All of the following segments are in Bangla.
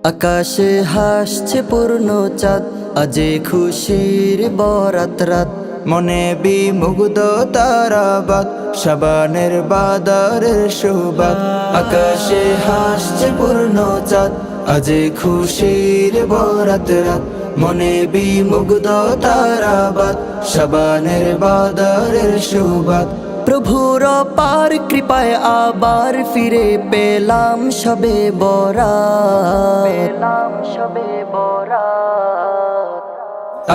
আকাশে হাসছে পূর্ণ চাঁদ, আজে খুশির বরাত রাত। মনে বিমুগ্ধ তারাবাত, শাবানের বাদারের সুবাত। আকাশে হাসছে পূর্ণ চাঁদ, আজে খুশির বরাত রাত। মনে বিমুগ্ধ তারাবাত, শাবানের বাদারের সুবাত। প্রভুর পার কৃপায় আবার ফিরে পেলাম সবে বরাত।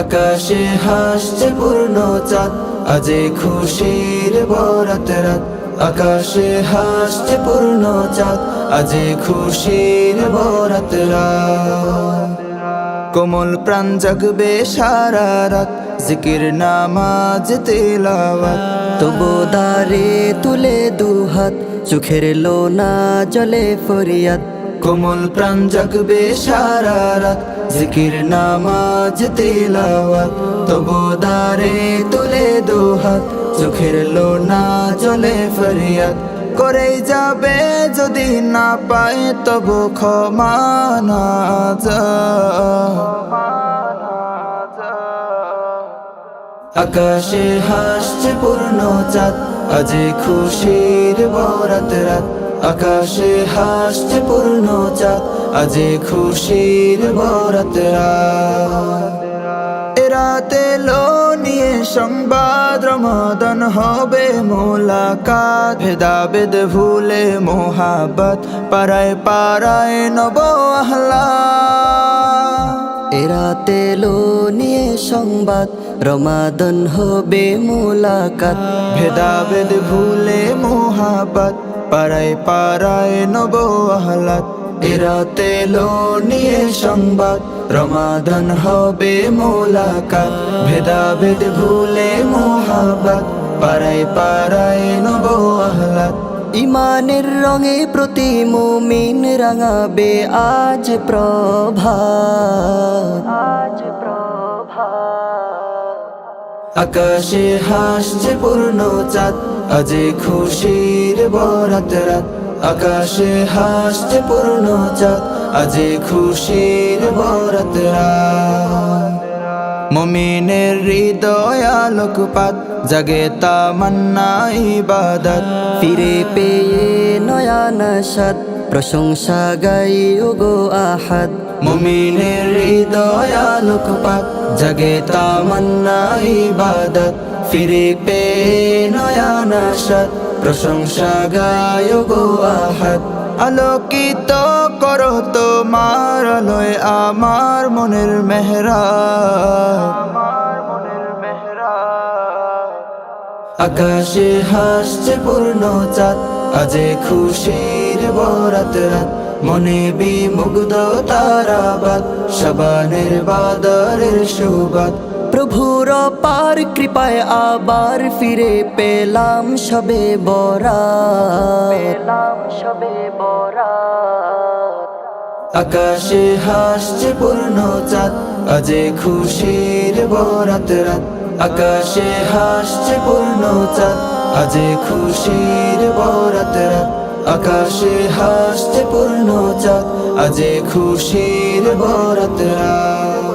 আকাশে হাসছে পূর্ণ চাঁদ, আজে খুশির বরাত রাত। আকাশে হাসছে পূর্ণ চাঁদ, আজে খুশির বরাত রাত। কোমল প্রাণ জাগবে সারা রাত, জিকির নামাজ তিলাওয়াত। তবু দারে তুলে দুহাত, চোখের লোনা জলে ফরিয়াদ। কোমল প্রাণ জাগবে সারা রাত, জিকির নামাজ তিলাওয়াত। তবু দারে তুলে দুহাত, চোখের লোনা জলে ফরিয়াদ। করেই যাবে যদি না পায়, তবু ক্ষমা না যায়। আকাশে হাসছে পূর্ণ চাঁদ, আজে খুশির বরাত রাত। আকাশে হাসছে পূর্ণ চাঁদ, আজে খুশির বরাত রাত। এরাতে লো নিয়ে সংবাদ, রমাদান হবে মোলাকাত। ভেদাভেদ ভুলে মোহাব্বত, পাড়ায় পাড়ায় নব আহ্লাদ। এরাতে লো নিয়ে সংবাদ, রমাদান হবে মুলাকাত। ভেদাভেদ ভুলে মোহাব্বত, পাড়ায় পাড়ায় নব আহ্লাদ। এরাতে লো নিয়ে সংবাদ, রমাদান হবে মোলাকাত। ভেদাভেদ ভুলে মোহাব্বত, পাড়ায় পাড়ায় নব আহ্লাদ। ইমানের রঙে প্রতি মুমিন রাঙাবে আজ প্রভাত। আকাশে হাসছে পূর্ণ চাঁদ, আজে খুশির বরাত রাত। আকাশে হাসছে পূর্ণ চাঁদ, আজে খুশির বরাত রাত। মুমিনের হৃদয় আলোকপাত, জাগে তামান্না ইবাদত। ফিরে পেয়ে নয়া নশাদ, প্রশংসা গাই ওগো আহাদ। মুমিনের হৃদয় আলোকপাত, জাগে তামান্না ইবাদত। ফিরে পেয়ে নয়া নশাদ, প্রশংসা গায় গো আহাদ। আলোকিত করো তোমার আলোয় আমার মনের মেহরাব। আকাশে হাসছে পূর্ণ চাঁদ, আজে খুশির বরাত রাত। মনে বিমুগ্ধ তারাবাত, শাবানের বাদারের সুবাত। প্রভুর পার কৃপায় আবার ফিরে পেলাম সবে বরাত। আকাশে হাসছে পূর্ণ চাঁদ, আজে খুশির বরাত রাত। আকাশে হাসছে পূর্ণ চাঁদ, আজে খুশির বরাত রাত। আকাশে হাসছে পূর্ণ চাঁদ, আজে খুশির বরাত রাত।